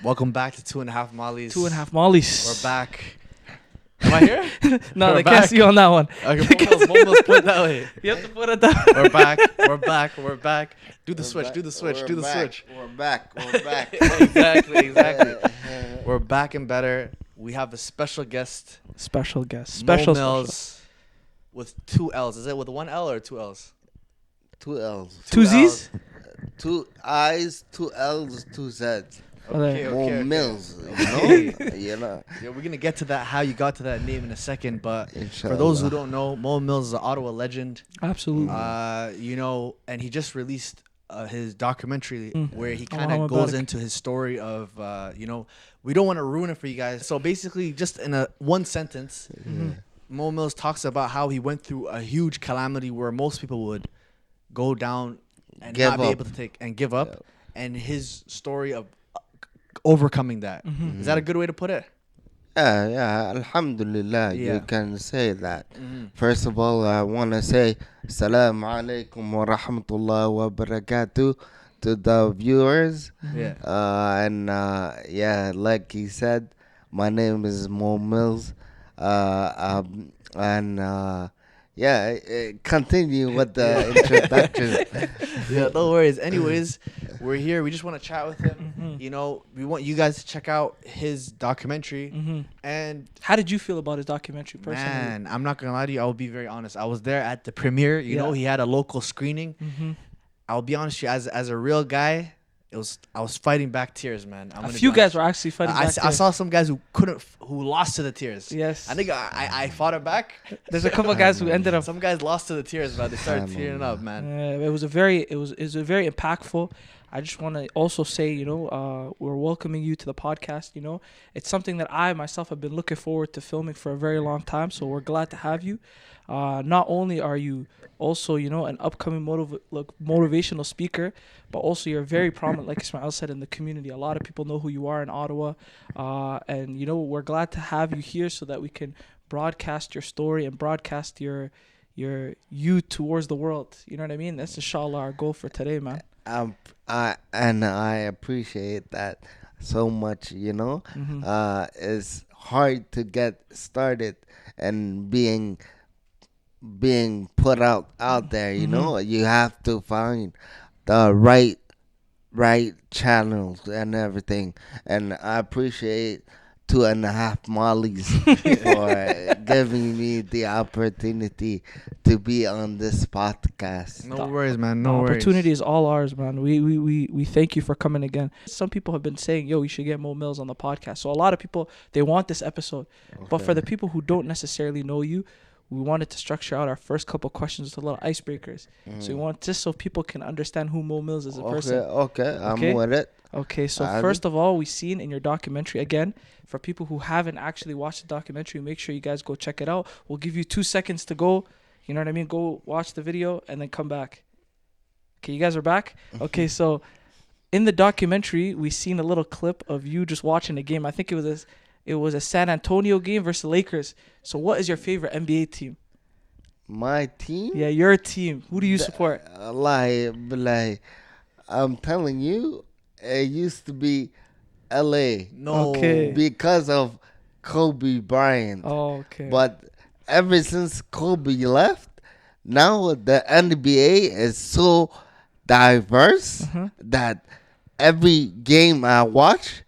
Welcome back to 2.5 Mollies. 2.5 Mollies. We're back. Am I here? No, We're they back. can't see you on that one. Okay, Momoillzz, put it that way. You have to put it down. We're back. We're back. We're back. Do the switch. Do the switch. Do the switch. We're back. We're back. Exactly. We're back and better. We have a special guest. Special guest. MoMiillzz with 2 L's. Is it with 1 L or 2 L's? 2 L's. 2 Z's? 2 I's, 2 L's, 2 Z's. Okay. MoMiillzz, you know. Yeah, we're gonna get to that. How you got to that name in a second, but Inshallah. for those who don't know, MoMiillzz is an Ottawa legend. Absolutely. And he just released his documentary where he kind I'm of goes about into his story of, we don't want to ruin it for you guys. So basically, just in one sentence, MoMiillzz talks about how he went through a huge calamity where most people would go down and Give not be up. able to take and give up, Yeah. and his story of overcoming that. Is that a good way to put it? Yeah, Alhamdulillah, Yeah. you can say that. First of all, I want to say Assalamu alaikum wa rahmatullah wa barakatuh to the viewers. Yeah. Like he said, my name is MoMiillzz. Continue with the introduction. Yeah, no worries. Anyways, we're here. We just want to chat with him. We want you guys to check out his documentary. And How did you feel about his documentary personally? man, I'm not gonna lie to you. I will be very honest. I was there at the premiere. You know, he had a local screening. I'll be honest with you, as a real guy, I was fighting back tears, man. A few guys were actually fighting back. I saw some guys who lost to the tears. Yes. I think I fought it back. There's a couple of guys who ended up. Some guys lost to the tears, man. They started tearing up, man. It was a very impactful. I just want to also say, we're welcoming you to the podcast. It's something that I myself have been looking forward to filming for a very long time. So we're glad to have you. Not only are you also, an upcoming motivational speaker, but also you're very prominent, like Ismail said, in the community. A lot of people know who you are in Ottawa. And we're glad to have you here so that we can broadcast your story and broadcast your you towards the world. You know what I mean? That's inshallah our goal for today, man. I appreciate that so much. It's hard to get started and being put out there. You have to find the right channels and everything. And I appreciate 2.5 Mollies for giving me the opportunity to be on this podcast. No worries, man. The No worries. opportunity is all ours, man. We thank you for coming again. Some people have been saying, yo, you should get MoMiillzz on the podcast. So a lot of people, they want this episode. But for the people who don't necessarily know you, we wanted to structure out our first couple questions with a little icebreakers. So we want just so people can understand who MoMiillzz is as a person. Okay, I'm with it. Okay, so first of all, we seen in your documentary, again, for people who haven't actually watched the documentary, make sure you guys go check it out. We'll give you 2 seconds to go. You know what I mean? Go watch the video and then come back. Okay, you guys are back? Okay, so in the documentary, we seen a little clip of you just watching the game. I think it was a San Antonio game versus Lakers. So what is your favorite NBA team? My team? Yeah, your team. Who do you support? I'm telling you, it used to be LA. No. Okay. Because of Kobe Bryant. Oh, okay. But ever since Kobe left, now the NBA is so diverse that every game I watch,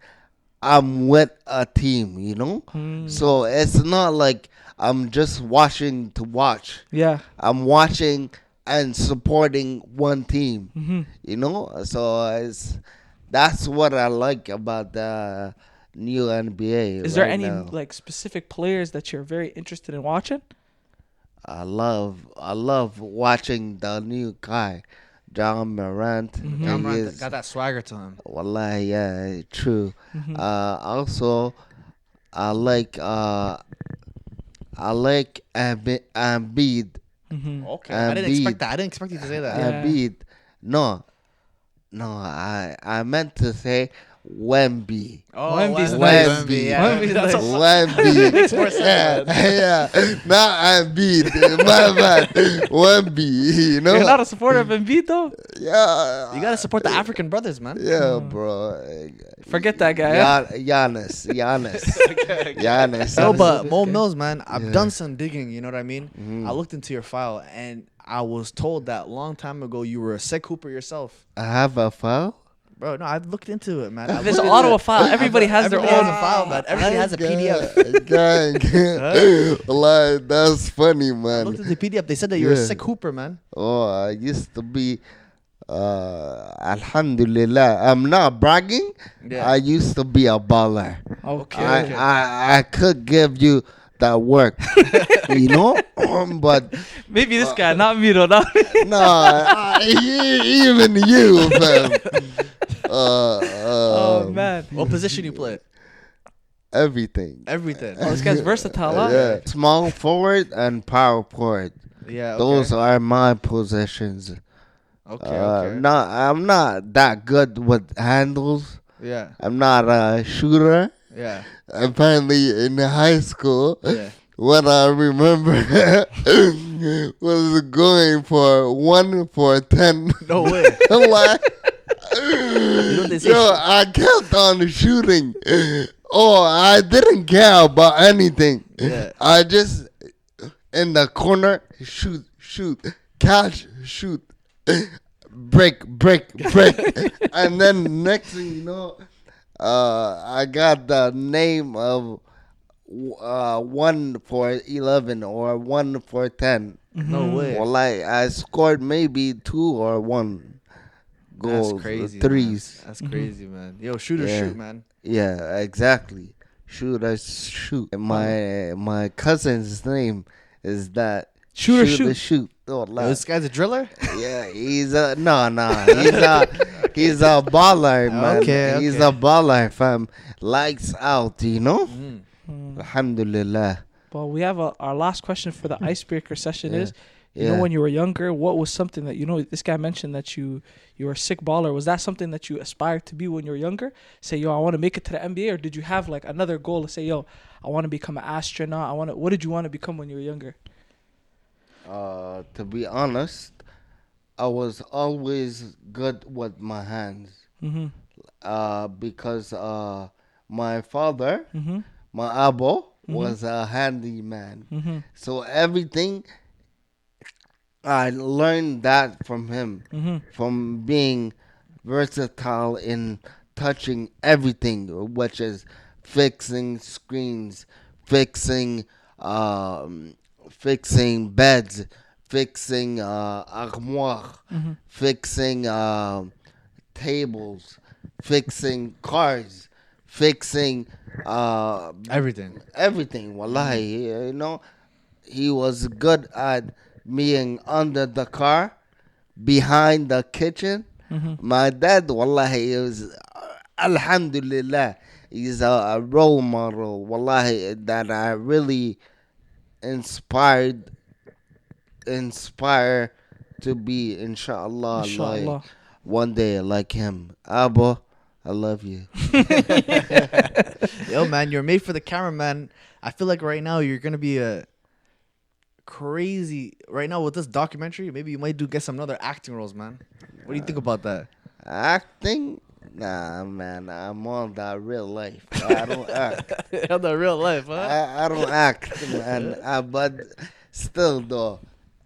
I'm with a team, So it's not like I'm just watching to watch. Yeah. I'm watching and supporting one team, So that's what I like about the new NBA. Is there right any now. specific players that you're very interested in watching? I love watching the new guy, John Morant. John Morant got that swagger to him. Wallahi, yeah, true. Also, I like Embiid. Okay, I didn't expect that. I didn't expect you to say that. Yeah. Embiid. No, I meant to say Wemby. Oh, Wemby's nice. Wemby, yeah. Wemby's That's nice. a- Wemby. Makes more sense, Yeah. Not Embiid. My bad. Wemby. You know? You're not a supporter of Embiid though. Yeah. You gotta support the African brothers, man. Yeah, bro. Forget that guy. Yeah? Giannis. Okay. Giannis. No, Giannis but is Mo good. Mills, man, I've Yeah. done some digging. You know what I mean? Mhm. I looked into your file, and I was told that long time ago you were a sick hooper yourself, I have a file. bro. No, I've looked into it, man. I've There's looked an into Ottawa it. file. Everybody has their Everybody own has a file, man. Everybody has a PDF. Gang. Like, that's funny, I man. looked at the PDF. They said that you're a Yeah. sick hooper, man. Oh, I used to be. Alhamdulillah. I'm not bragging. Yeah. I used to be a baller. Okay. I could give you that work, you know. But Maybe this guy, not me though. Not me. no, even you, fam. Oh man. What position you play? Everything. Everything. Oh, this guy's versatile. Huh? Yeah, small forward and power forward. Yeah. Okay. Those are my positions. Okay. Okay. I'm not that good with handles. Yeah. I'm not a shooter. Yeah. Apparently, in high school, Yeah. what I remember was going for 1 for 10. No way. Like, You know what they say? yo, I kept on shooting. Oh, I didn't care about anything. Yeah. I just in the corner shoot, catch, shoot, break, and then next thing you know, I got the name of 1 for 11 or 1 for 10. No way. Well, I scored maybe 2 or 1 goals, That's crazy. threes. Man. That's crazy, man. Yo, shoot or Yeah. shoot, man. Yeah, exactly. Shoot. And my cousin's name is that. Shoot or Shoot. shoot. Oh, Yo, this guy's a driller? yeah, he's a he's a baller, man. Okay, He's okay. a baller, fam. Lights out, you know. Mm. Alhamdulillah. Well, we have our last question for the icebreaker session. Yeah. Is you know when you were younger, what was something that this guy mentioned that you were a sick baller? Was that something that you aspired to be when you were younger? Say, yo, I want to make it to the NBA, or did you have like another goal to say, yo, I want to become an astronaut? What did you want to become when you were younger? To be honest, I was always good with my hands. Mm-hmm. Because my father, Mm-hmm. my abo, was a handyman. Mm-hmm. So everything, I learned that from him, Mm-hmm. from being versatile in touching everything, which is fixing screens, fixing beds, fixing armoire, Mm-hmm. fixing tables, fixing cars, fixing Everything. everything. Wallahi, you know, he was good at being under the car, behind the kitchen. Mm-hmm. My dad, wallahi, was alhamdulillah, he's a role model, wallahi, that I really inspire to be, inshallah, Inshallah. like one day like him. Abba, I love you. Yo, man, you're made for the camera, man. I feel like right now you're gonna be a crazy. Right now with this documentary, maybe you might get some other acting roles, man. What do you think about that? Acting? Nah, man, I'm on that real life. I don't act. On the real life, huh? I don't act, man. But still, though,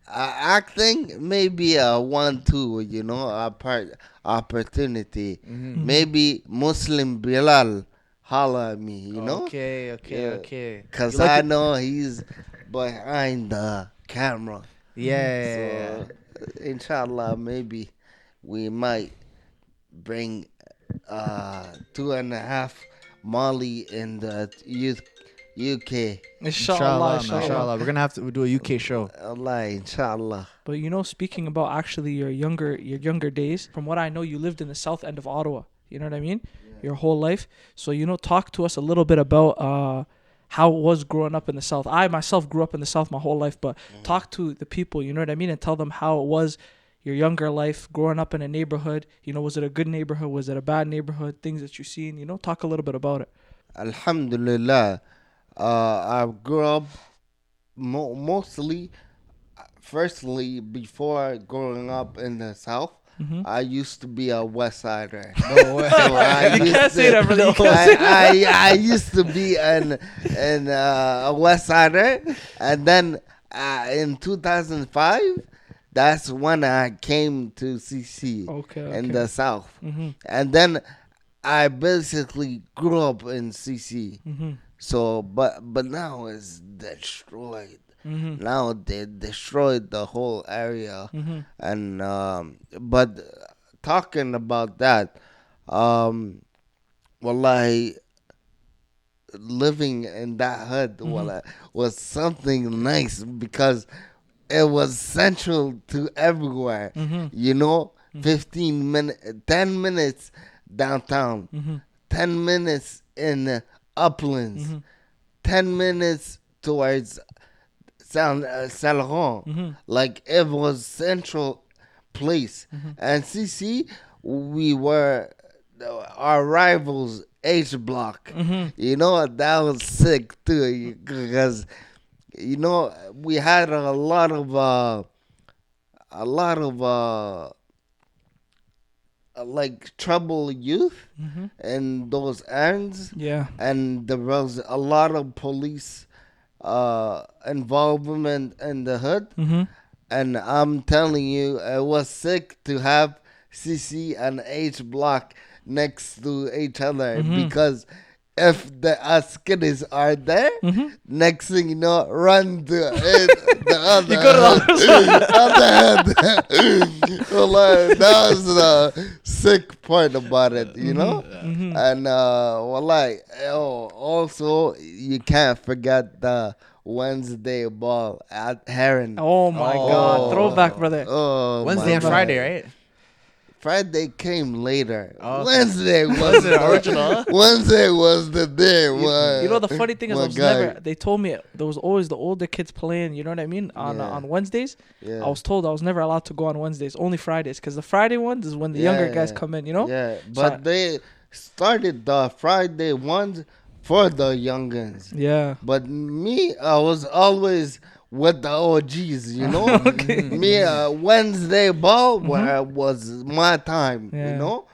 acting maybe a 1-2, you know, opportunity. Mm-hmm. Maybe Muslim Bilal holla at me, you know? Okay. Yeah. Okay. Because You like I it? know he's behind the camera. Yeah. So, inshallah, maybe we might bring 2.5 Molly in the UK. Inshallah. man, inshallah. We're gonna have to do a UK show. Allah, inshallah. But you know, speaking about actually your younger days, from what I know, you lived in the south end of Ottawa. You know what I mean? Your whole life. So talk to us a little bit about how it was growing up in the south. I myself grew up in the south my whole life, but talk to the people. You know what I mean, and tell them how it was. your younger life, growing up in a neighborhood. You know, was it a good neighborhood? Was it a bad neighborhood? Things that you've seen. You know, talk a little bit about it. Alhamdulillah. I grew up mostly, firstly, before growing up in the South, Mm-hmm. I used to be a West Sider. No way. So I You used can't say to- that, brother. You can't say that. I used to be a West Sider, and then in 2005, that's when I came to CC Okay. in the South, Mm-hmm. and then I basically grew up in CC. Mm-hmm. So, but now it's destroyed. Mm-hmm. Now they destroyed the whole area, Mm-hmm. and but talking about that, wallahi, living in that hood was something nice because it was central to everywhere. Mm-hmm. You know, 10 minutes downtown, Mm-hmm. 10 minutes in uplands, Mm-hmm. 10 minutes towards Salron. Mm-hmm. Like it was central place. And CC, we were our rivals H Block. Mm-hmm. You know, that was sick too because you know we had a lot of like trouble youth Mm-hmm. in those ends, Yeah. and there was a lot of police involvement in the hood. Mm-hmm. And I'm telling you, it was sick to have CC and H Block next to each other because if the Askinis are there, next thing you know, run to the other You go to the other other end. Well, that was the sick part about it, you know? And also you can't forget the Wednesday ball at Heron. Oh my God, throwback, brother. Oh, Wednesday my and God. Friday, right? Friday came later. Oh, okay. Wednesday was Was it the original? Wednesday was the day. You know the funny thing is, my I was guy. never. They told me there was always the older kids playing. You know what I mean? On Wednesdays, Yeah. I was told I was never allowed to go on Wednesdays. Only Fridays, because the Friday ones is when the younger guys come in. You know? Yeah, So but they started the Friday ones for the youngins. Yeah. But me, I was always with the OGs, you know? Me, Wednesday ball was my time, Yeah. you know?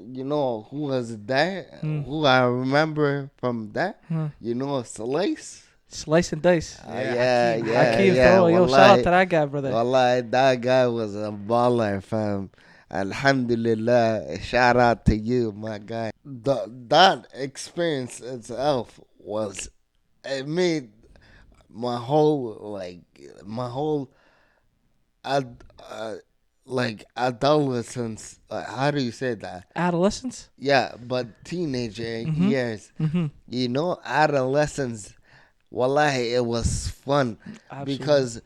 You know who was there? Who I remember from that? You know, Slice? Slice and dice. Yeah, Hakeem. yeah, Hakeem, yeah. bro. Yo, shout out to that guy, brother. Wallahi, that guy was a baller, fam. Alhamdulillah, shout out to you, my guy. That experience itself it made my whole adolescence. How do you say that? Adolescence. Yeah, but teenager years. Mm-hmm. You know, adolescence. Wallahi, it was fun because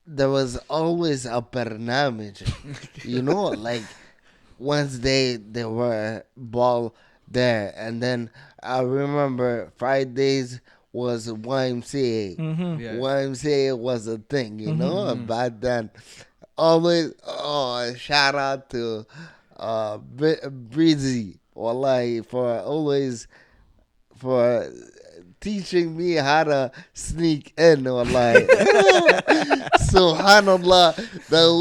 there was always a barnamij. You know, like Wednesday there were ball there, and then I remember Fridays was YMCA. Mm-hmm. Yeah. YMCA was a thing, you know. Back then, always shout out to Breezy, wallahi, for teaching me how to sneak in, wallahi. Subhanallah, the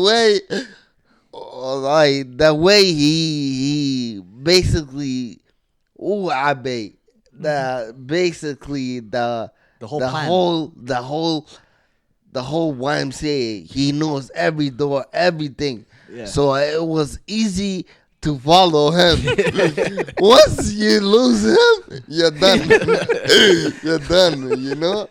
way he basically basically the whole the plan. whole YMCA, he knows every door, everything. Yeah. So it was easy to follow him. Once you lose him, you're done. You're done, you know?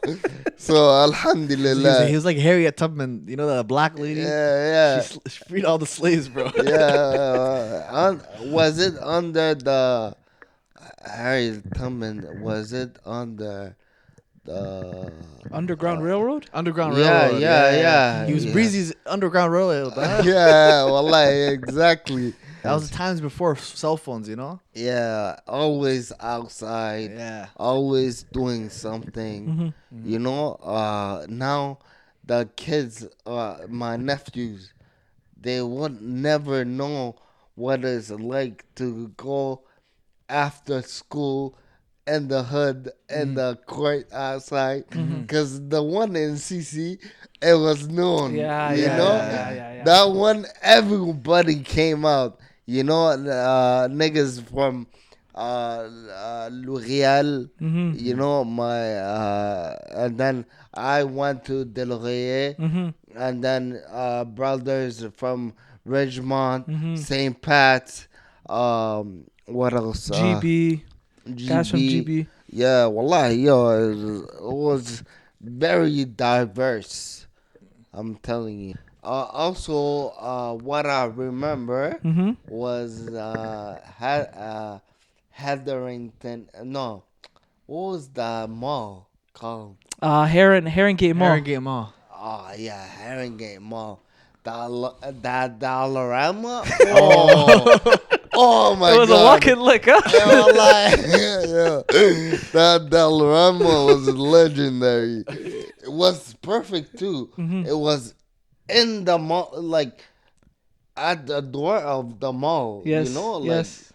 So alhamdulillah. He was like Harriet Tubman, you know, the black lady. Yeah. She freed all the slaves, bro. Yeah. Was it under the Harry Tubman? Was it under the Underground Railroad. Underground Yeah, Railroad. yeah. He was Yeah. Breezy's Underground Railroad. Huh? Yeah, wallahi, exactly. That was the times before cell phones, you know? Yeah, always outside, Yeah. always doing something. You know, now the kids, my nephews, they would never know what it's like to go after school in the hood in the court outside. Because the one in CC, it was known, Yeah, you yeah, know? yeah, yeah, yeah, yeah. That one, everybody came out. You know, niggas from L'Oreal, Mm-hmm. you know, and then I went to Delaware, Mm-hmm. and then brothers from Ridgemont, Mm-hmm. St. Pat's, what else? GB, guys from GB. GB. Yeah, wallahi, yo, it was very diverse. I'm telling you. Also, what I remember Mm-hmm. was Hetherington. No, what was the mall called? Herringate Mall. Harrogate Mall. Oh yeah, Herringate Mall. That Dollarama. Oh my It was god. a walk-in lick, huh? Yeah, yeah. That Dollarama was legendary. It was perfect too. Mm-hmm. It was in the mall, like at the door of the mall. Yes. You know, like Yes.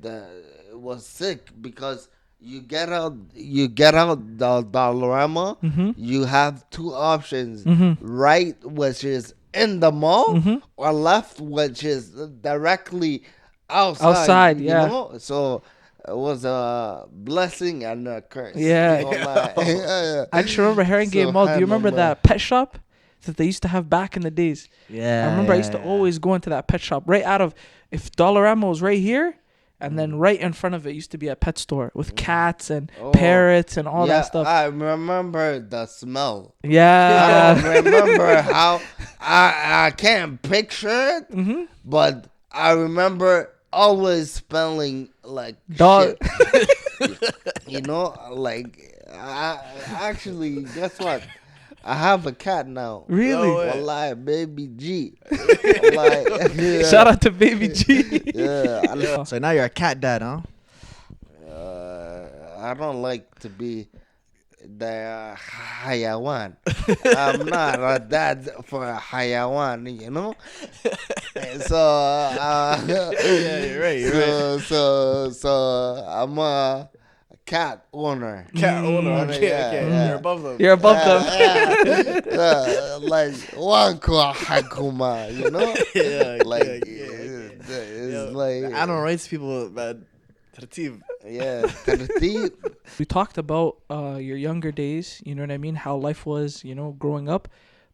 it was sick because you get out the Dollarama. Mm-hmm. You have two options: Mm-hmm. right, which is in the mall, Mm-hmm. or left, which is directly Outside, you yeah. know? So it was a blessing and a curse. Yeah. You know, like, yeah. I just remember Herringate So Mall. Do you remember Hammer, that pet shop that they used to have back in the days? Yeah. I remember I used to always go into that pet shop right out of, if Dollarama was right here, and then right in front of it used to be a pet store with cats and Oh. parrots and all yeah, that stuff. I remember the smell. I Yeah. don't remember how I can't picture it, Mm-hmm. but I remember always smelling like Dog. shit. You know, like actually, guess what? I have a cat now. Really? No way. Wallahi, baby G. Wallahi, yeah. Shout out to Baby G. Yeah, So now you're a cat dad, huh? I don't like to be the hayawan. I'm not a dad for a hayawan, you know. So Yeah, you're right. You're right. so I'm a cat owner. Cat owner. Mm. Okay, Yeah, okay. yeah. You're above them. You're above them. Like wanko hakuma, you know. Yeah, Like yeah. it's Yo, like the animal rights people, man. Tertib. yeah, tertib. We talked about your younger days, you know what I mean, how life was, you know, growing up.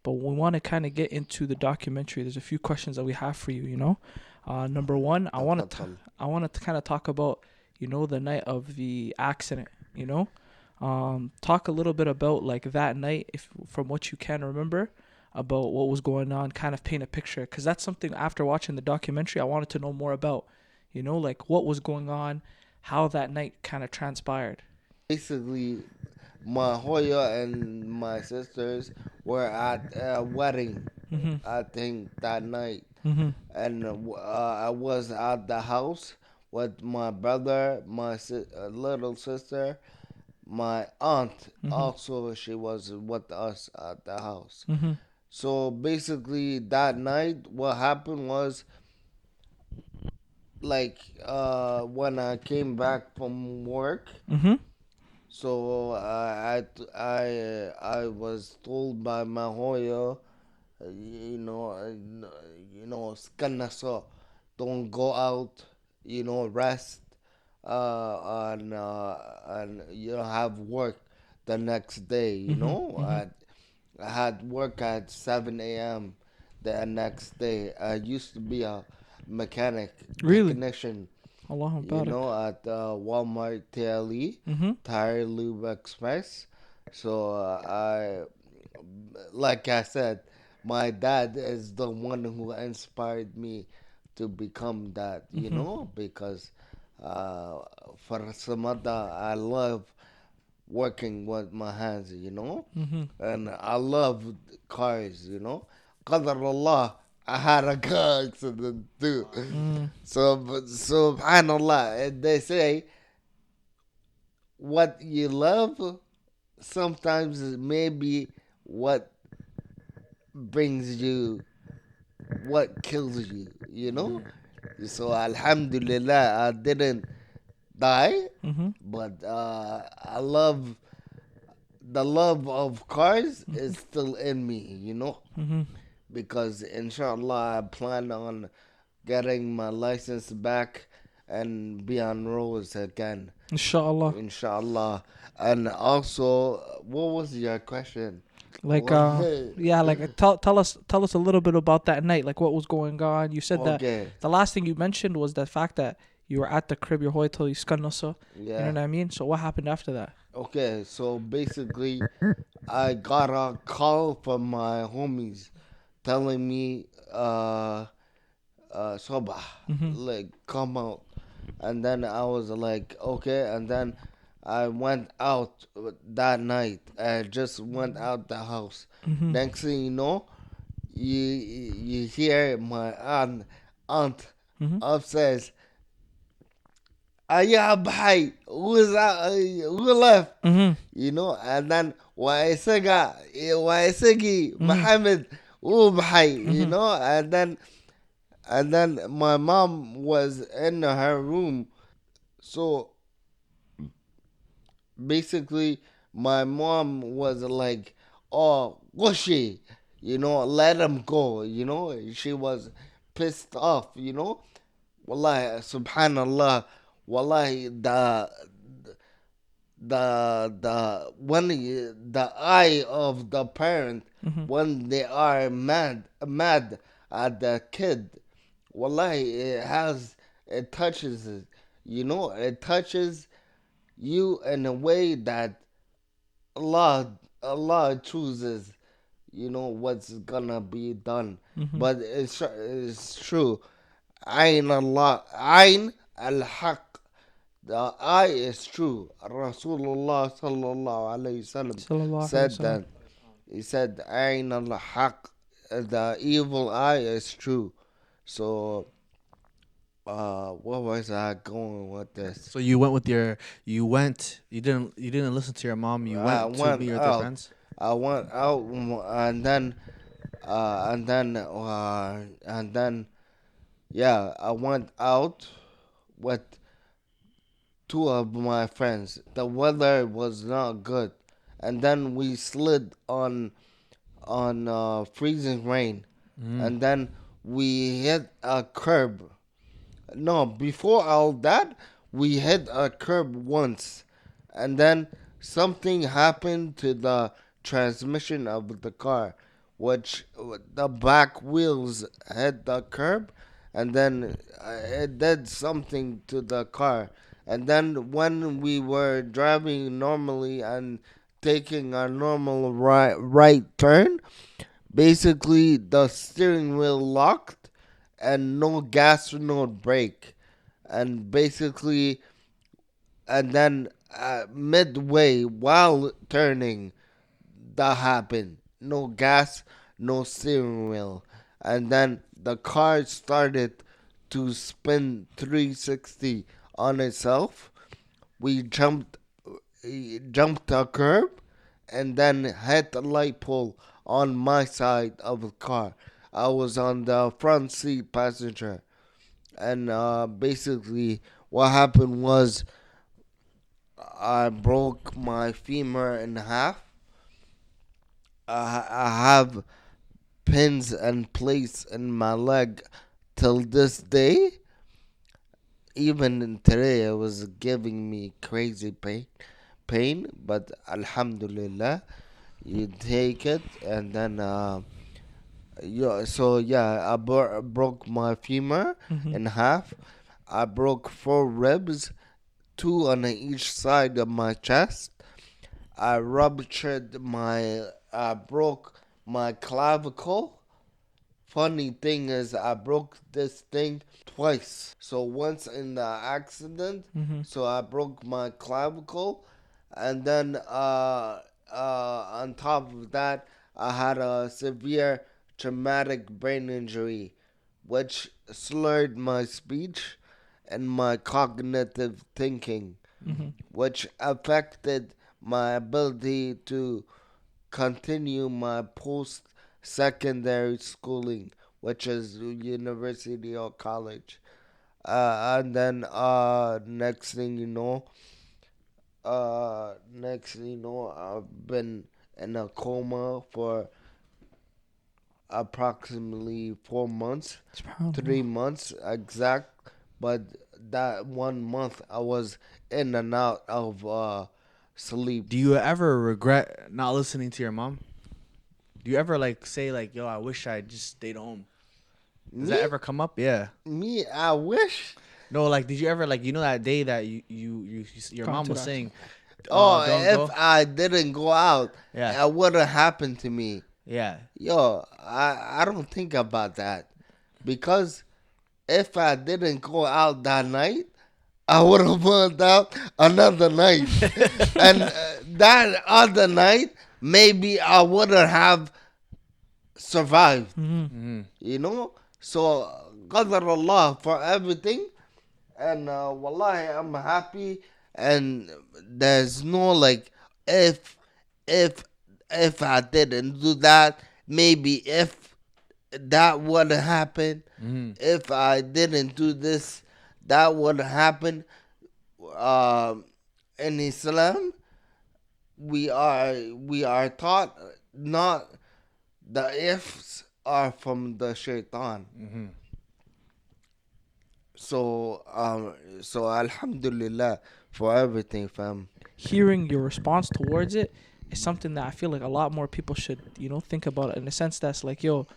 But we want to kind of get into the documentary. There's a few questions that we have for you, you know. Number one, I want to kind of talk about, you know, the night of the accident, you know. Talk a little bit about like that night, if from what you can remember, about what was going on, kind of paint a picture, because that's something after watching the documentary I wanted to know more about, you know, like what was going on, how that night kind of transpired. Basically, my Hoya and my sisters were at a wedding, Mm-hmm. I think, that night. Mm-hmm. And I was at the house with my brother, my little sister, my aunt. Mhm. Also, she was with us at the house. Mm-hmm. So basically, that night, what happened was, like, when I came back from work, Mm-hmm. so I was told by my Hoya, skannaso, don't go out, rest, and have work the next day. I had work at 7 a.m. the next day. I used to be a Really? technician, Allah Akbar. at Walmart TLE, Mm-hmm. Tire Lube Express. So like I said, my dad is the one who inspired me to become that, because for some other, I love working with my hands, Mm-hmm. and I love cars, Qadar Allah, I had a car accident too. Mm. So, but subhanallah, they say what you love sometimes is maybe what brings you what kills you, you know? So Alhamdulillah, I didn't die, Mhm. but I love the love of cars is still in me, you know? Mhm. Because inshallah, I plan on getting my license back and be on roads again, Inshallah. inshallah. And also, what was your question? Like yeah, like tell us a little bit about that night. Like what was going on? You said that Okay, the last thing you mentioned was the fact that you were at the crib your whole till you skannosa. You know yeah. what I mean? So what happened after that? Okay, so basically, I got a call from my homies telling me, Sobah, Mhm. like, come out. And then I was like, okay. And then I went out that night. I just went out the house. Mhm. Next thing you know, you hear my aunt Mhm. upstairs. Yeah, bye. Who's that? Who left? Mhm. You know, and then Waisigi, Mhm. Muhammad, bye. You Mhm. know, and then my mom was in her room. So basically, my mom was like, "Oh, Gushi, let him go." She was pissed off. Wallahi, subhanallah, wallahi, the when the eye of the parent Mhm. when they are mad at the kid, wallahi, it touches it. It touches you in a way that Allah chooses, what's gonna be done. Mhm. But it's true. Ayn al-haq. The eye is true. Rasulullah sallallahu alayhi wasallam Sallallahu alaihi said wasallam. that. He said, Ayn al-haq. The evil eye is true. So, what was I going with this? So you didn't listen to your mom. You I went to went meet with your out. friends. I went out, and then, yeah, I went out with two of my friends. The weather was not good, and then we slid on freezing rain, Mm. and then we hit a curb. No, before all that, we hit a curb once, and then something happened to the transmission of the car, which the back wheels hit the curb, and then it did something to the car. And then when we were driving normally and taking a normal right turn, basically the steering wheel locked and no gas, no brake. And basically, and then midway while turning, that happened. No gas, no steering wheel. And then the car started to spin 360 on itself. We jumped a curb and then hit the light pole on my side of the car. I was on the front seat passenger, and basically what happened was I broke my femur in half. I have pins and plates in my leg till this day. Even today, it was giving me crazy pain. But Alhamdulillah, you take it, and then yeah. So yeah, I broke my femur Mhm. in half. I broke 4 ribs, two on each side of my chest. I broke my clavicle. Funny thing is, I broke this thing twice. So once in the accident, Mhm. so I broke my clavicle, and then on top of that, I had a severe traumatic brain injury, which slurred my speech and my cognitive thinking, Mhm. which affected my ability to continue my post secondary schooling, which is university or college. And then next thing you know, I've been in a coma for approximately 4 months, 3 months exact. But that 1 month I was in and out of sleep. Do you ever regret not listening to your mom? Do you ever like say like, "Yo, I wish I just stayed home"? Does that ever come up? Yeah. Me, I wish. No, like, did you ever like, that day that your mom was saying, Oh, don't if go? I didn't go out, Yeah. it would have happened to me. Yeah. Yo, I don't think about that. Because if I didn't go out that night, I would have went out another night. And that other night, maybe I wouldn't have survived. You know? So, Qadar Allah for everything. And wallahi, I'm happy. And there's no like, if if if I didn't do that, maybe if that would have happened. If I didn't do this, that would happen. In Islam, we are taught not the ifs are from the shaitan. So alhamdulillah for everything, fam. Hearing your response towards it is something that I feel like a lot more people should, think about, in a sense that's like, yo,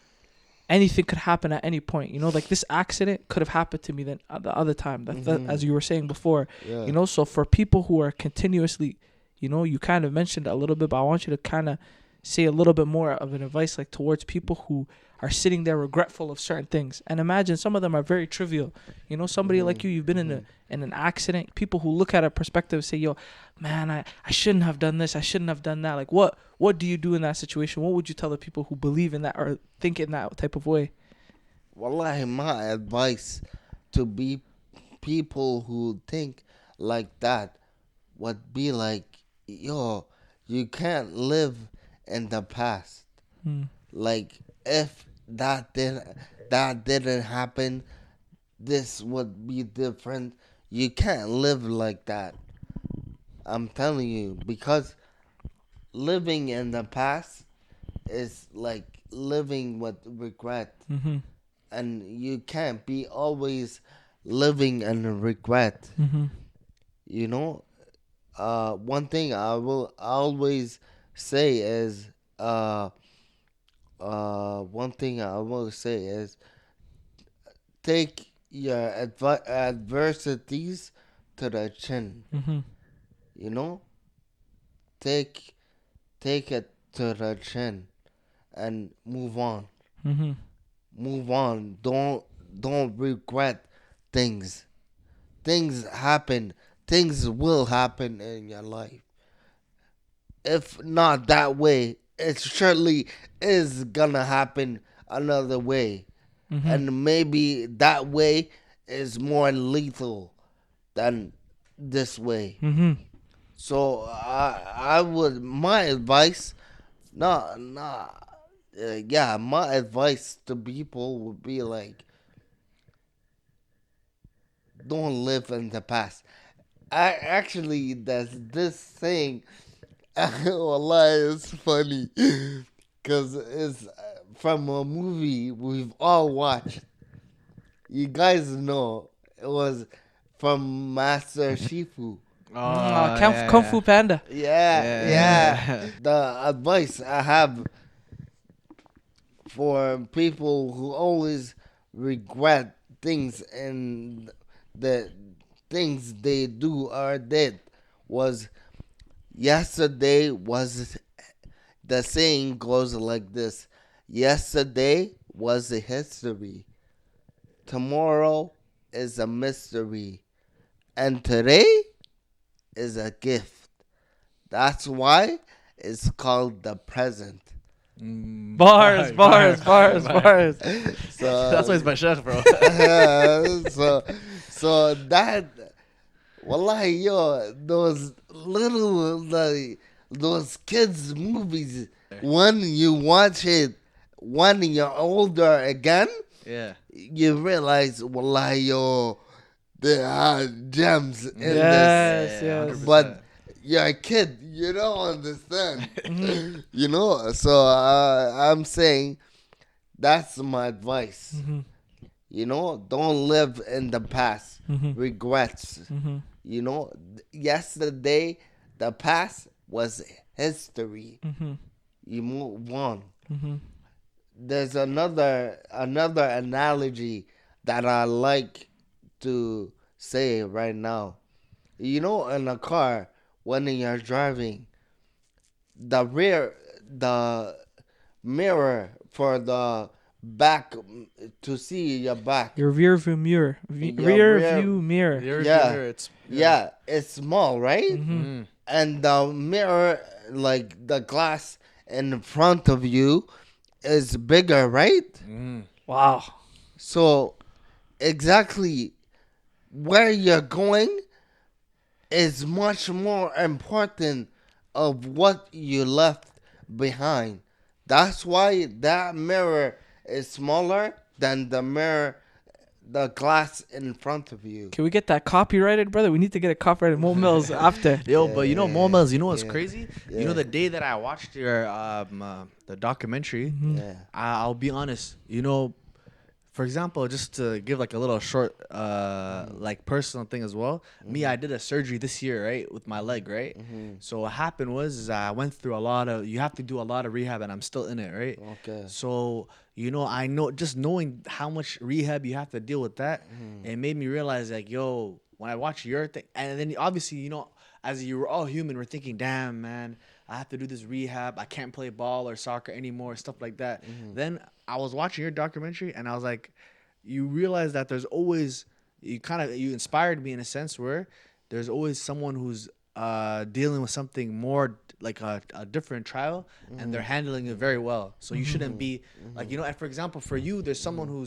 anything could happen at any point. Like this accident could have happened to me then the other time. That, as you were saying before, Yeah. So for people who are continuously, you kind of mentioned it a little bit, but I want you to kind of say a little bit more of an advice like towards people who are sitting there regretful of certain things. And imagine some of them are very trivial. Somebody like you've been in an accident. People who look at a perspective say, yo, man, I shouldn't have done this. I shouldn't have done that. Like, what do you do in that situation? What would you tell the people who believe in that or think in that type of way? Wallahi, my advice to be people who think like that would be like, yo, you can't live in the past. Like, if that didn't happen, this would be different. You can't live like that. I'm telling you, because living in the past is like living with regret. And you can't be always living in regret. One thing I will always say is take your adversities to the chin. Take it to the chin and move on. Move on. Don't regret things. Things happen. Things will happen in your life. If not that way, it surely is gonna happen another way. And maybe that way is more lethal than this way. So I would, my advice, my advice to people would be like, don't live in the past. There's this thing. Wallah, it's funny because it's from a movie we've all watched. You guys know it was from Master Shifu. Kung Fu Panda. Yeah. The advice I have for people who always regret things and the things they do or did was, yesterday was, the saying goes like this: yesterday was a history, tomorrow is a mystery, and today is a gift. That's why it's called the present. Bars. So That's why it's my chef, bro. so that, wallahi, yo, those little those kids movies, when you watch it when you're older again, Yeah. you realize, wallahi, yo, there are gems in this. Yes, Yeah, yes. 100%. But you're a kid, you don't understand. You know, so I'm saying that's my advice. Mm-hmm. You know, don't live in the past. Mm-hmm. Regrets. Mm-hmm. You know, yesterday, the past was history. Mm-hmm. You move on. Mm-hmm. There's another analogy that I like to say right now. You know, in a car, when you're driving, the mirror for the back to see your back. Your rear view mirror. Your Rear view mirror. The rearview Yeah. mirror, it's Yeah, it's small, right? Mm-hmm. And the mirror, like the glass in front of you, is bigger, right? Wow. So exactly where you're going is much more important of what you left behind. That's why that mirror is smaller than the glass in front of you. Can we get that copyrighted, brother? We need to get it copyrighted. MoMiillzz after. Yo, but you know, MoMiillzz, you know what's yeah, crazy? yeah. You know, the day that I watched your the documentary, Yeah. I'll be honest. You know, for example, just to give like a little short, like personal thing as well. Me, I did a surgery this year, right, with my leg, right. So what happened was is I went through a lot of. You have to do a lot of rehab, and I'm still in it, right. Okay. So you know, I know just knowing how much rehab you have to deal with that, it made me realize like, yo, when I watch your thing, and then obviously, you know, as you're all human, we're thinking, damn, man, I have to do this rehab. I can't play ball or soccer anymore, stuff like that. Then I was watching your documentary, and I was like, you realize that there's always, you inspired me in a sense where there's always someone who's dealing with something more like a different trial, and they're handling it very well. So you shouldn't be like, you know, and for example, for you, there's someone who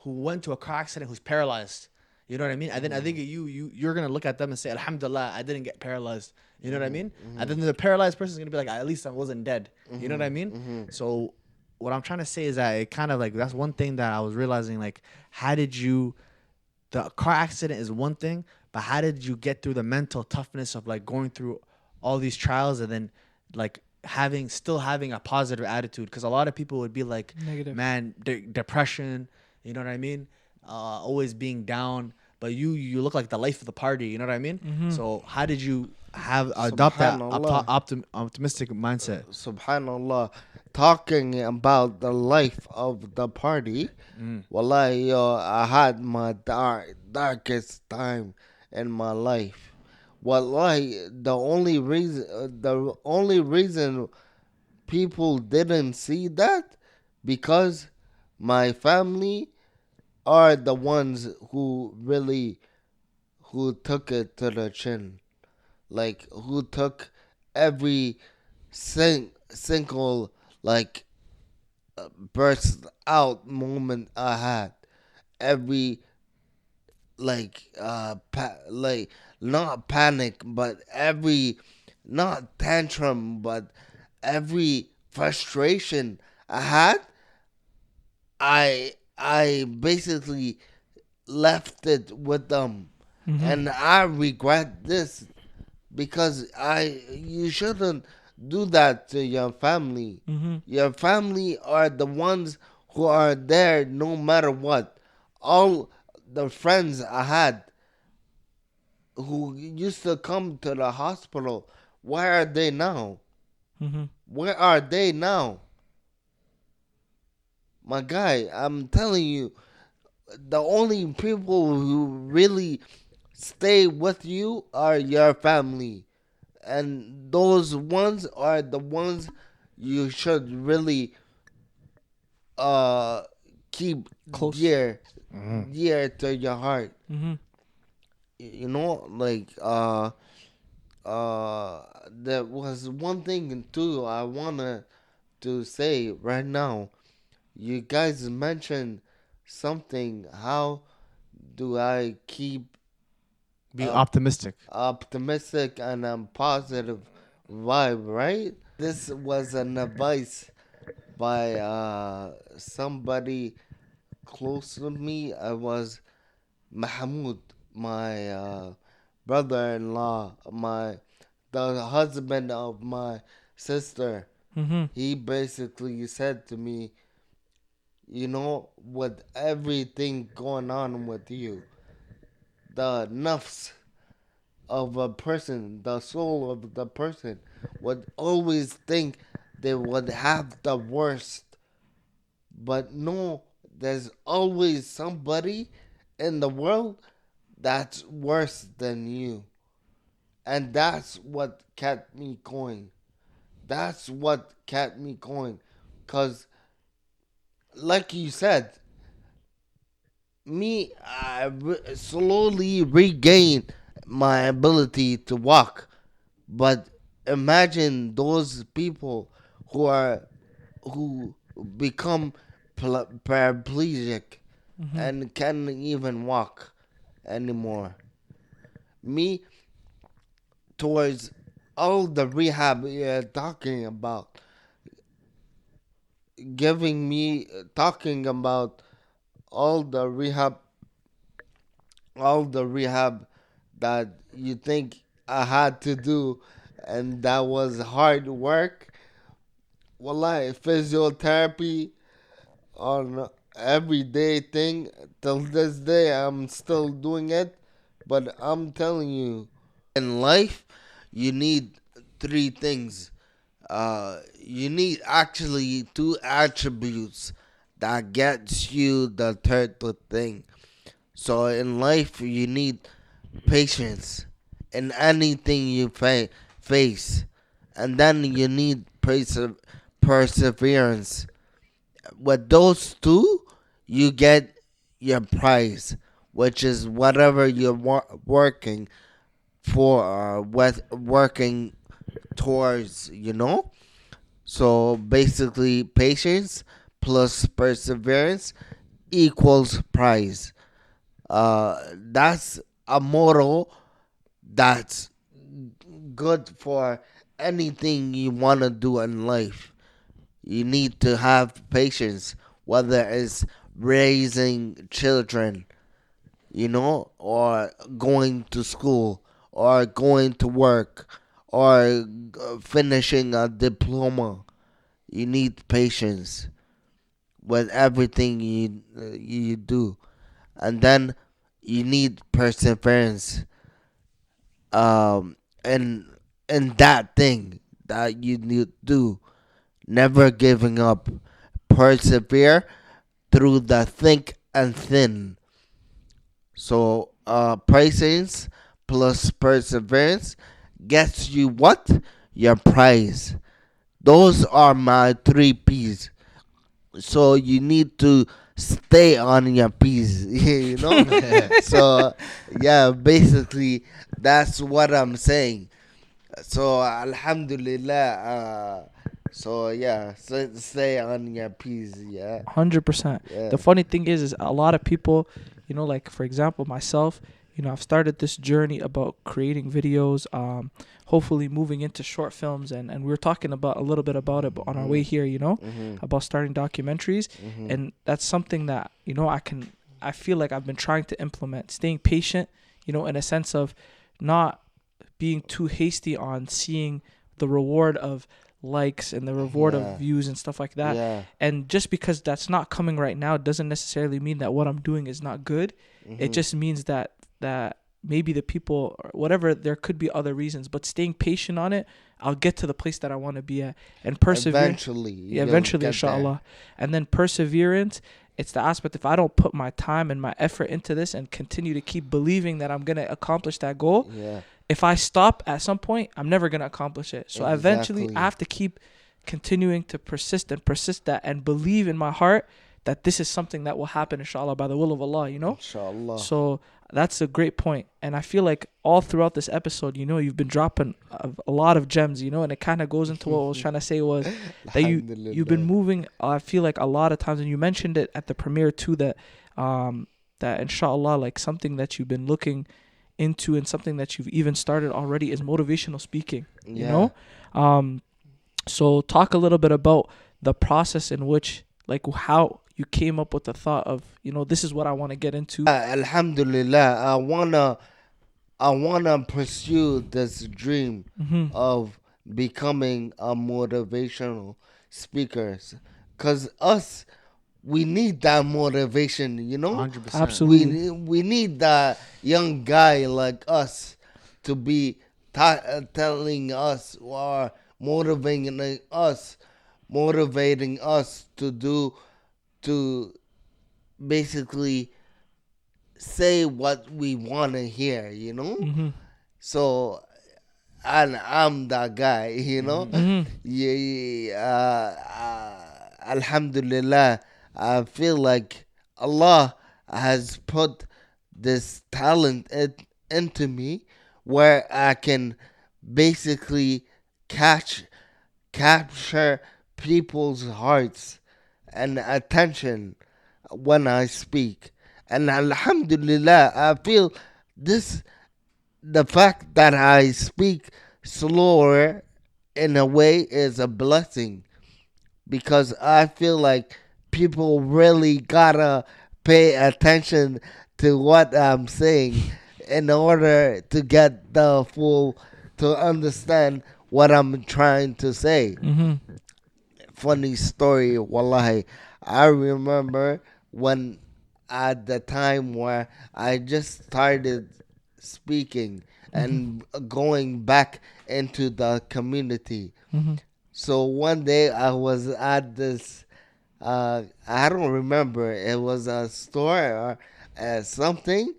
went to a car accident who's paralyzed. You know what I mean? And then I think you're gonna look at them and say, Alhamdulillah, I didn't get paralyzed. You know what I mean? And then the paralyzed person is gonna be like, at least I wasn't dead. You know what I mean? So what I'm trying to say is that it kind of like, that's one thing that I was realizing, like, how did you, the car accident is one thing, but how did you get through the mental toughness of like going through all these trials and then like still having a positive attitude? Because a lot of people would be like, Negative. man, depression, you know what I mean? Always being down, but you look like the life of the party, you know what I mean? So how did you adopt that Subhanallah. optimistic mindset? Subhanallah, talking about the life of the party, wallahi, yo, I had my darkest time in my life. Wallahi, the only reason people didn't see that, because my family are the ones who took it to the chin, like who took every single like burst out moment I had, every like like not panic, but every not tantrum, but every frustration I had, I basically left it with them. And I regret this, because you shouldn't do that to your family. Your family are the ones who are there no matter what. All the friends I had who used to come to the hospital, where are they now? Where are they now? My guy, I'm telling you, the only people who really stay with you are your family. And those ones are the ones you should really keep Close. dear to your heart. You know, like there was one thing too I wanted to say right now. You guys mentioned something. How do I keep Be optimistic. optimistic and positive vibe, right? This was an advice by somebody close to me. I was Mahmoud, my brother-in-law, the husband of my sister. Mhm. He basically said to me, with everything going on with you, the nafs of a person, the soul of the person, would always think they would have the worst. But no, there's always somebody in the world that's worse than you. And that's what kept me going. That's what kept me going. Because, like you said, I slowly regained my ability to walk. But imagine those people who become paraplegic Mhm. and can't even walk anymore. Me, towards all the rehab you're talking about, giving me talking about all the rehab, all the rehab that you think I had to do, and that was hard work. Wallahi, physiotherapy on everyday thing. Till this day, I'm still doing it. But I'm telling you, in life, you need three things. You need actually two attributes that gets you the third thing. So in life, you need patience in anything you face, and then you need perseverance. With those two, you get your prize, which is whatever you're working for, with working towards. So basically, patience plus perseverance equals prize. That's a motto that's good for anything you want to do in life. You need to have patience, whether it's raising children, or going to school, or going to work, or finishing a diploma. You need patience with everything you do, and then you need perseverance. And that thing that you need to do, never giving up, persevere through the thick and thin. So, patience plus perseverance gets you what? Your prize. Those are my three P's. So you need to stay on your P's, So, yeah, basically, that's what I'm saying. So, Alhamdulillah. So, yeah, stay on your P's, yeah. 100%. Yeah. The funny thing is a lot of people, like for example myself, I've started this journey about creating videos, hopefully moving into short films, and we were talking about a little bit about it on our way here, Mm-hmm. about starting documentaries, Mm-hmm. and that's something that I feel like I've been trying to implement, staying patient, in a sense of not being too hasty on seeing the reward of likes and the reward of Yeah. views and stuff like that. Yeah. And just because that's not coming right now doesn't necessarily mean that what I'm doing is not good. Mm-hmm. It just means that maybe the people or whatever, there could be other reasons, but staying patient on it, I'll get to the place that I want to be at, and persevere. Eventually. Yeah, eventually, inshallah. And then perseverance, it's the aspect, if I don't put my time and my effort into this and continue to keep believing that I'm going to accomplish that goal, Yeah. if I stop at some point, I'm never going to accomplish it. So eventually Exactly. I have to keep continuing to persist that and believe in my heart that this is something that will happen, inshallah, by the will of Allah, Inshallah. So that's a great point. And I feel like all throughout this episode, you've been dropping a lot of gems, and it kind of goes into what I was trying to say was that you've been moving. I feel like a lot of times, and you mentioned it at the premiere too, that inshallah, like something that you've been looking into and something that you've even started already is motivational speaking. Yeah. So talk a little bit about the process in which, like, how you came up with the thought of, this is what I want to get into. Alhamdulillah, I wanna pursue this dream of becoming a motivational speaker, cause we need that motivation, 100%. Absolutely. we need that young guy like us to be telling us or motivating us to basically say what we want to hear. So, and I'm that guy. Alhamdulillah, I feel like Allah has put this talent into me where I can basically capture people's hearts and attention when I speak. And Alhamdulillah, I feel this the fact that I speak slower in a way is a blessing, because I feel like people really gotta pay attention to what I'm saying in order to get to understand what I'm trying to say. Funny story, wallahi. I remember when at the time where I just started speaking and going back into the community. So one day I was at this, I don't remember, it was a store or something,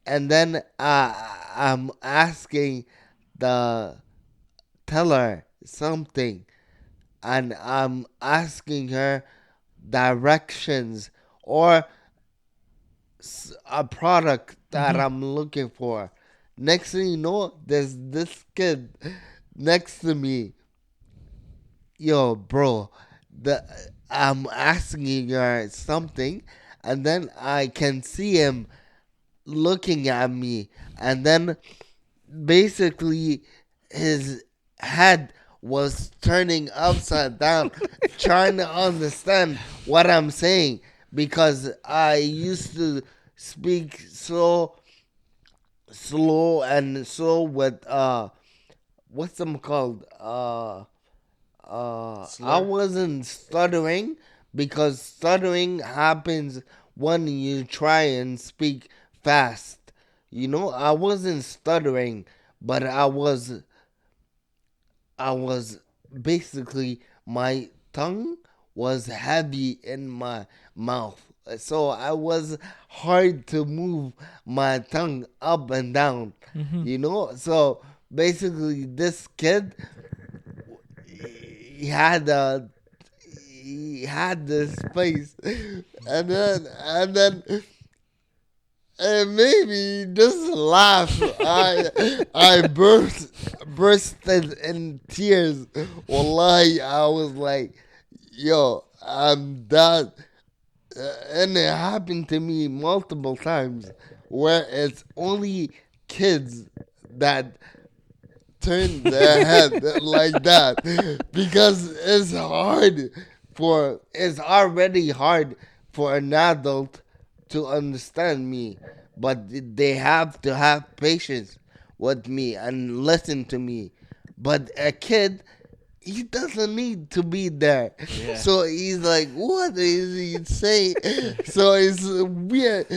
and then I'm asking the teller something, and I'm asking her directions or a product that I'm looking for. Next thing you know, there's this kid next to me. Yo, bro, the I'm asking her something, and then I can see him looking at me, and then basically his head was turning upside down, trying to understand what I'm saying, because I used to speak so slow and so with what's them called I Slur? wasn't stuttering, because stuttering happens when you try and speak fast. I wasn't stuttering, but I was basically, my tongue was heavy in my mouth. So I was hard to move my tongue up and down, So basically, this kid, he had a he had this face, and then and maybe just laugh. I bursted in tears. Wallahi, I was like, yo, I'm that. And it happened to me multiple times, where it's only kids that turn their head like that, because it's already hard for an adult to understand me, but they have to have patience with me and listen to me. But a kid, he doesn't need to be there. Yeah. So he's like, what is he saying? So it's weird.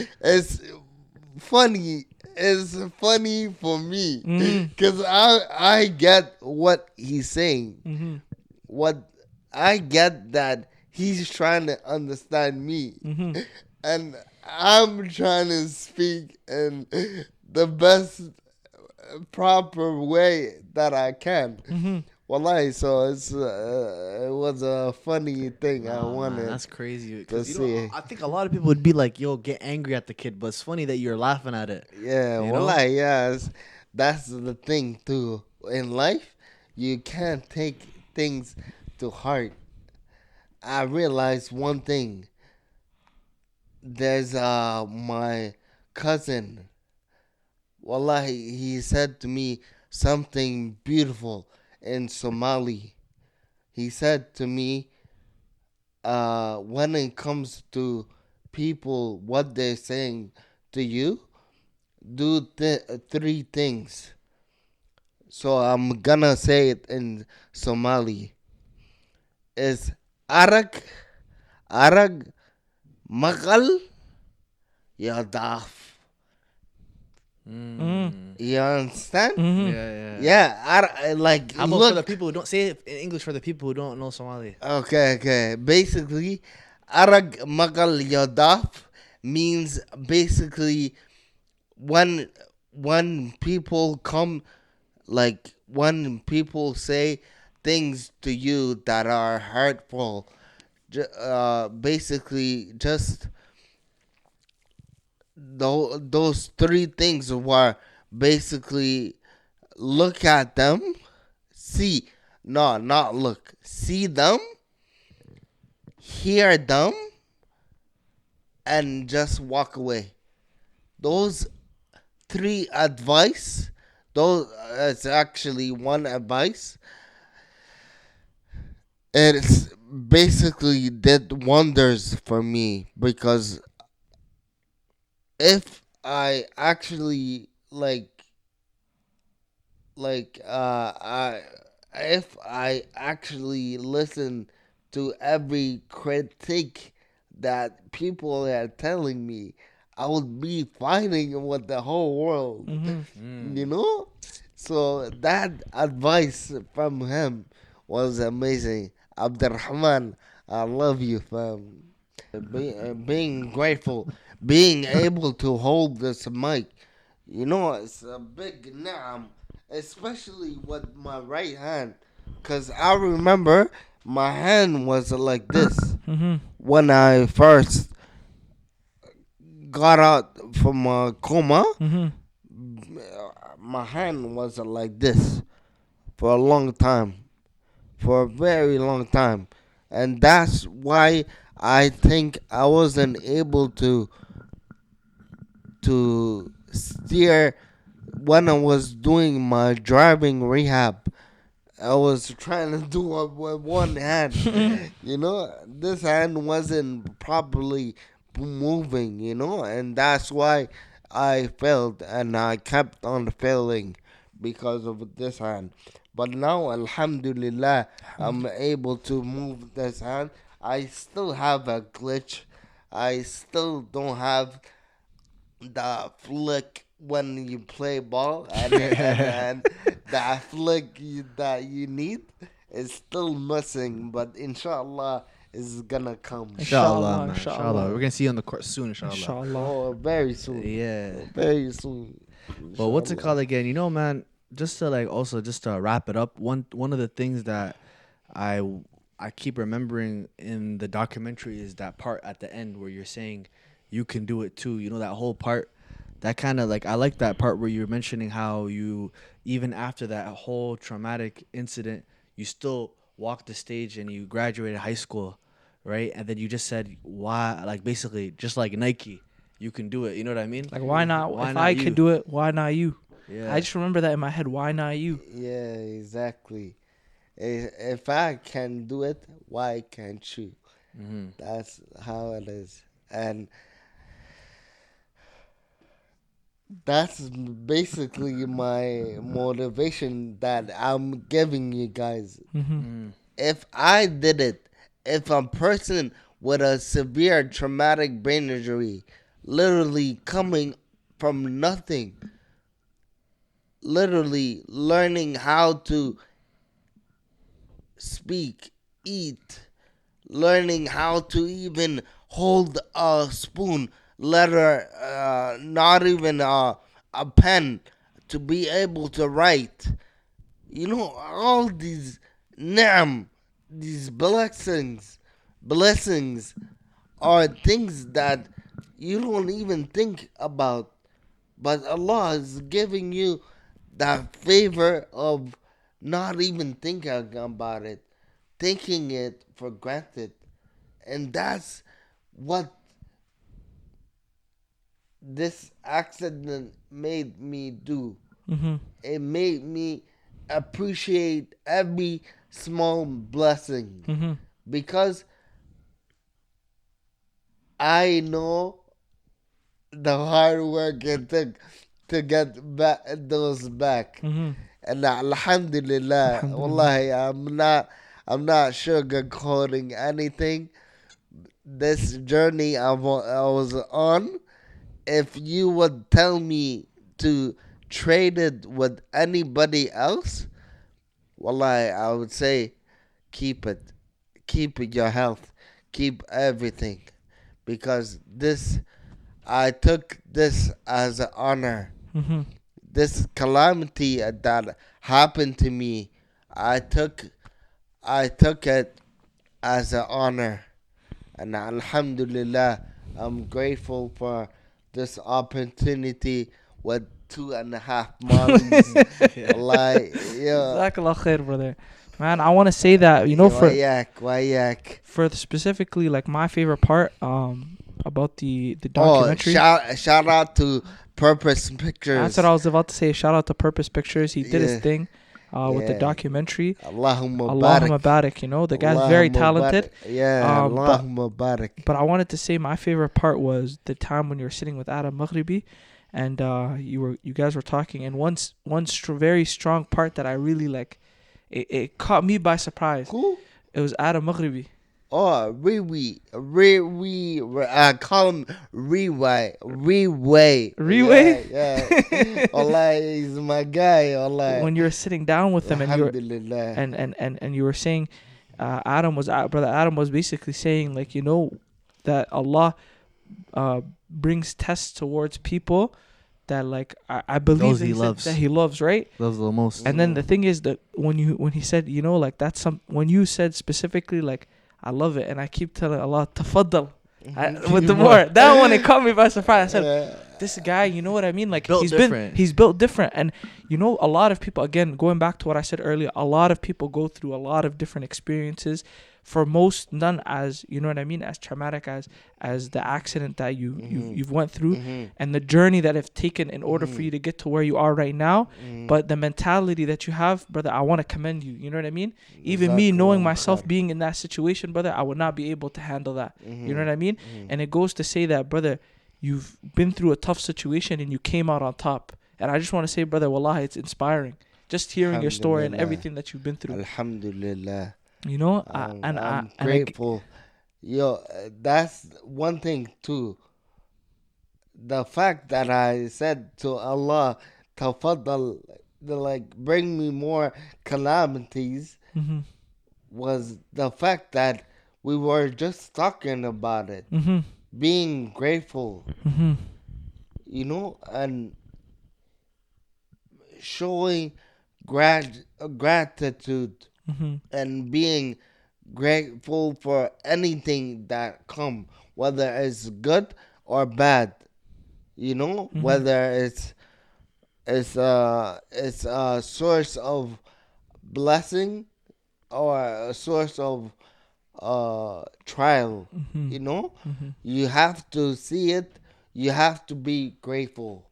Funny. It's funny for me, because I get what he's saying. What I get that he's trying to understand me, and I'm trying to speak in the best proper way that I can. Wallahi, so it was a funny thing I Oh, man, wanted that's crazy. to Because see. I think a lot of people would be like, "Yo, get angry at the kid," but it's funny that you're laughing at it. Yeah, You know? wallahi, yes. That's the thing too. In life, you can't take things to heart. I realized one thing. There's my cousin. Wallahi, he said to me something beautiful in Somali. He said to me, when it comes to people, what they're saying to you, do three things. So I'm gonna say it in Somali. Is arag, arag, magal, yadaf. You understand? Mm-hmm. Yeah. Yeah, like How about look. for the people who don't say it in English for the people who don't know Somali? Okay. Basically, arag magal yadaf means basically when people come, like when people say things to you that are hurtful, basically just those three things were basically look at them, see, no, not look, see them, hear them, and just walk away. Those three advice, those it's actually one advice. It's basically did wonders for me because if I actually I if I actually listen to every critique that people are telling me, I would be fighting with the whole world. You know? So that advice from him was amazing. Abdurrahman, I love you, fam. Being grateful, being able to hold this mic, you know, it's a big na'am, especially with my right hand. Because I remember my hand was like this when I first got out from a coma. My hand was like this for a long time, for a very long time. And that's why I think I wasn't able to steer when I was doing my driving rehab. I was trying to do it with one hand. You know, this hand wasn't properly moving, you know, and that's why I failed and I kept on failing because of this hand. But now, Alhamdulillah, I'm able to move this hand. I still have a glitch. I still don't have the flick when you play ball, and the flick that you need is still missing. But inshallah, is gonna come. Inshallah, man. Inshallah. Inshallah. We're gonna see you on the court soon, inshallah. Inshallah. Oh, very soon. Yeah. Very soon. But what's it Inshallah. called again? You know, man, just to just to wrap it up, one of the things that I I keep remembering in the documentary is that part at the end where you're saying you can do it too. You know, that whole part, that kind of like, I like that part where you're mentioning how you, even after that whole traumatic incident, you still walked the stage and you graduated high school, right? And then you just said, why, like basically just like Nike, you can do it. You know what I mean? Like, why not? Why If not I you? could do it, why not you? Yeah. I just remember that in my head. Why not you? Yeah, exactly. If I can do it, why can't you? Mm-hmm. That's how it is. And that's basically my motivation that I'm giving you guys. Mm-hmm. If I did it, if a person with a severe traumatic brain injury, literally coming from nothing, literally learning how to speak, eat, learning how to even hold a spoon, not even a pen, to be able to write. You know, all these ni'am, these blessings are things that you don't even think about. But Allah is giving you that favor of not even thinking about it, taking it for granted. And that's what this accident made me do. Mm-hmm. It made me appreciate every small blessing Mm-hmm. because I know the hard work it took to get back those back. Mm-hmm. And alhamdulillah, Alhamdulillah. wallahi, I'm not sugarcoating anything. This journey I was on, if you would tell me to trade it with anybody else, wallahi, I would say keep it. Keep your health. Keep everything. Because this, I took this as an honor. Mm-hmm. This calamity that happened to me, I took I took it as an honor. And alhamdulillah, I'm grateful for this opportunity with 2.5 months. Yeah. Like, yeah. Jazakallah khair, brother. Man, I want to say that, you know, Wayak. for specifically like my favorite part about the Oh, documentary. shout out to Purpose Pictures. That's what I was about to say. Shout out to Purpose Pictures. He did his Yeah. thing with the Yeah. documentary. Allahumma Allahumma barik. barik. You know, the guy's very Allahumma talented. barik. Yeah, But Allahumma barik. but I wanted to say my favorite part was the time when you were sitting with Adam Maghribi, and you guys were talking, and very strong part that I really like. It caught me by surprise. Who? It was Adam Maghribi. Oh, I call him Reway. Reway? Yeah. Allah, he's my guy. Allah. When you were sitting down with him, and you were Alhamdulillah. and you were saying, brother Adam was basically saying, like, you know, that Allah brings tests towards people that, like, I believe Those that he said loves. that he loves, right? Loves the most. And then the thing is that when he said, you know, like, when you said specifically, like, I love it, and I keep telling Allah, tafaddal, with the more, that one, it caught me by surprise. I said, this guy, you know what I mean? Like, Built he's different. built different. And, you know, a lot of people, again, going back to what I said earlier, a lot of people go through a lot of different experiences. For most, none as, you know what I mean, as traumatic as the accident that you've went through, and the journey that have taken in order for you to get to where you are right now. But the mentality that you have, brother, I want to commend you. You know what I mean? Even me knowing myself being in that situation, brother, I would not be able to handle that. You know what I mean? And it goes to say that, brother, you've been through a tough situation and you came out on top. And I just want to say, brother, wallahi, it's inspiring. Just hearing your story and everything that you've been through. Alhamdulillah. You know, I'm grateful. Yo, that's one thing too. The fact that I said to Allah, tafaddal, like, bring me more calamities, was the fact that we were just talking about it. Being grateful, you know, and showing gratitude. And being grateful for anything that come, whether it's good or bad, you know, whether it's a source of blessing or a source of trial, you know. You have to see it, you have to be grateful,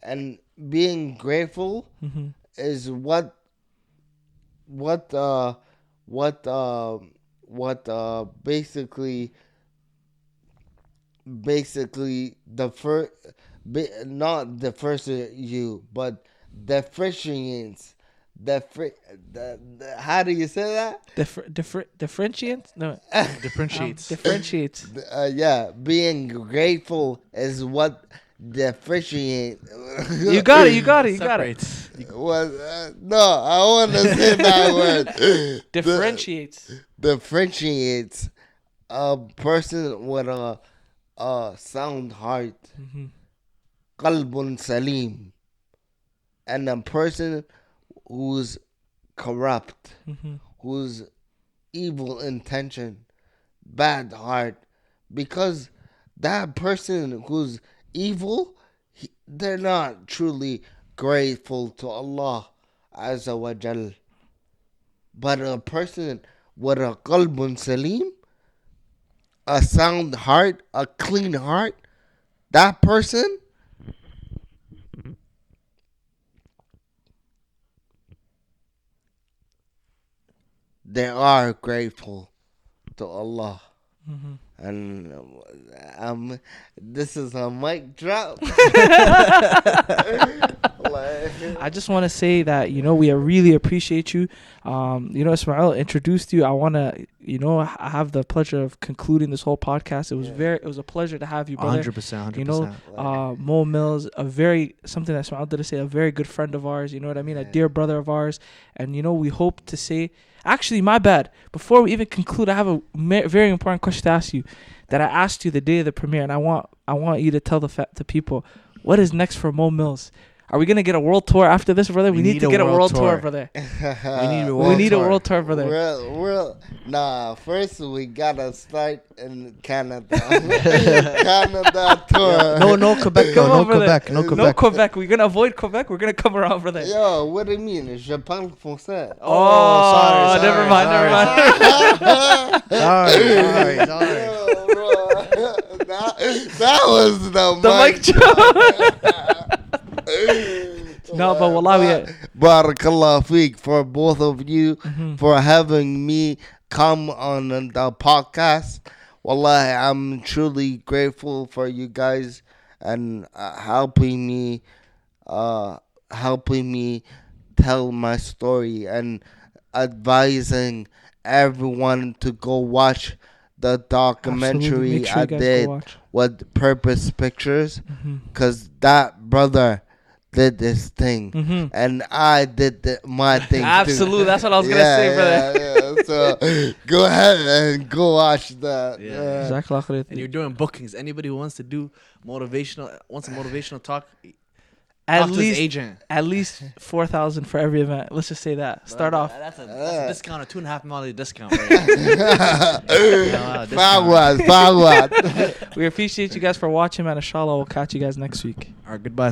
and being grateful is what basically the first, not the first you, but differentiates how do you say that? Differentiates? No. Differentiates. Yeah, being grateful is what differentiates. You got it. Separates. Well, no, I want to say that word. Differentiates a person with a sound heart, qalbun salim, and a person who's corrupt, who's evil intention, bad heart, because that person who's evil, they're not truly grateful to Allah Azza wa Jal. But a person with a qalbun salim, a sound heart, a clean heart, that person, they are grateful to Allah. And this is a mic drop. I just want to say that, we really appreciate you. Ismail introduced you. I want to, I have the pleasure of concluding this whole podcast. It was a pleasure to have you, brother. 100%. MoMiillzz, something that Ismail did say, a very good friend of ours, you know what I mean? A dear brother of ours. And, we hope to say, actually, my bad. Before we even conclude, I have a very important question to ask you that I asked you the day of the premiere. And I want you to tell the people, what is next for MoMiillzz? Are we gonna get a world tour after this, brother? We need to get a world tour, brother. We need a world tour, brother. First we gotta start in Canada. Canada tour. No Quebec, no Quebec. No Quebec. We're gonna avoid Quebec. We're gonna come around, brother. Yo, what do you mean? Je parle français. Oh, sorry. Never mind. Sorry. Yo, bro. That was the mic drop. No, but wallahi, Barakallah feek for both of you for having me come on the podcast. Wallahi, I'm truly grateful for you guys and helping me tell my story and advising everyone to go watch the documentary I did with Purpose Pictures, because that brother did this thing and I did my thing absolutely too. That's what I was gonna say, brother. So go ahead and go watch that. And you're doing bookings. Anybody who wants to do motivational talk, at talk to his agent. At least 4,000 for every event. Let's just say that. Start off. That's a discount, a $2.5 million discount. Fagwad. We appreciate you guys for watching, man. Inshallah, we'll catch you guys next week. All right, goodbye.